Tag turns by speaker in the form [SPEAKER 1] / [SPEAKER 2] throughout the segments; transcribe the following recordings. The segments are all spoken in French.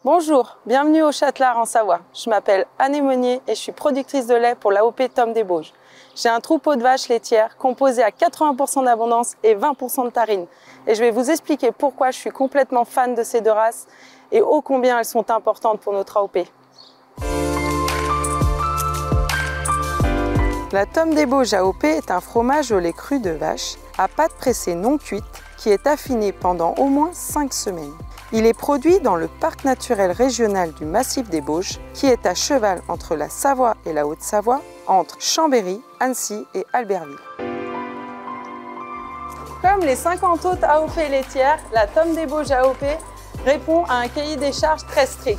[SPEAKER 1] Bonjour, bienvenue au Châtelard en Savoie. Je m'appelle Anne Monnier et je suis productrice de lait pour l'AOP Tom des Bauges. J'ai un troupeau de vaches laitières composé à 80% d'abondance et 20% de tarine. Et je vais vous expliquer pourquoi je suis complètement fan de ces deux races et ô combien elles sont importantes pour notre AOP. La Tom des Bauges AOP est un fromage au lait cru de vache à pâte pressée non cuite qui est affiné pendant au moins 5 semaines. Il est produit dans le parc naturel régional du Massif des Bauges, qui est à cheval entre la Savoie et la Haute-Savoie, entre Chambéry, Annecy et Albertville. Comme les 50 autres AOP laitières, la Tom des Bauges AOP répond à un cahier des charges très strict,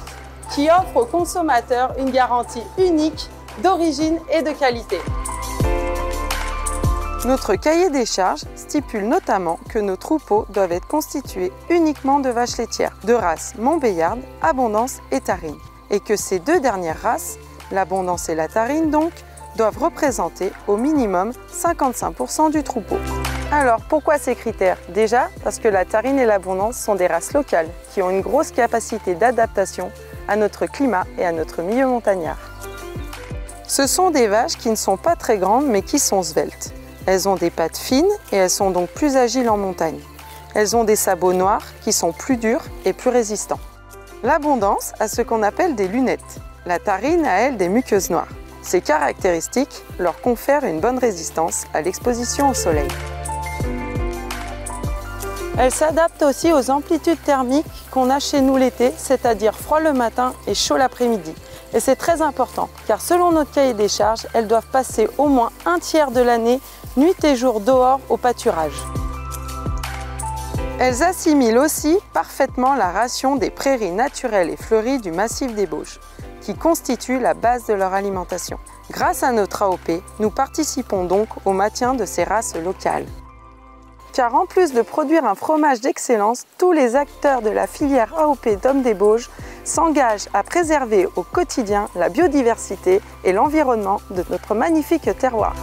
[SPEAKER 1] qui offre aux consommateurs une garantie unique d'origine et de qualité. Notre cahier des charges stipule notamment que nos troupeaux doivent être constitués uniquement de vaches laitières, de races Montbéliarde, Abondance et Tarine, et que ces deux dernières races, l'Abondance et la Tarine donc, doivent représenter au minimum 55% du troupeau. Alors pourquoi ces critères? Déjà parce que la Tarine et l'Abondance sont des races locales qui ont une grosse capacité d'adaptation à notre climat et à notre milieu montagnard. Ce sont des vaches qui ne sont pas très grandes mais qui sont sveltes. Elles ont des pattes fines et elles sont donc plus agiles en montagne. Elles ont des sabots noirs qui sont plus durs et plus résistants. L'Abondance a ce qu'on appelle des lunettes. La Tarine a, elle, des muqueuses noires. Ces caractéristiques leur confèrent une bonne résistance à l'exposition au soleil. Elles s'adaptent aussi aux amplitudes thermiques qu'on a chez nous l'été, c'est-à-dire froid le matin et chaud l'après-midi. Et c'est très important, car selon notre cahier des charges, elles doivent passer au moins un tiers de l'année, nuit et jour dehors au pâturage. Elles assimilent aussi parfaitement la ration des prairies naturelles et fleuries du Massif des Bauges, qui constitue la base de leur alimentation. Grâce à notre AOP, nous participons donc au maintien de ces races locales. Car en plus de produire un fromage d'excellence, tous les acteurs de la filière AOP Tom des Bauges s'engagent à préserver au quotidien la biodiversité et l'environnement de notre magnifique terroir.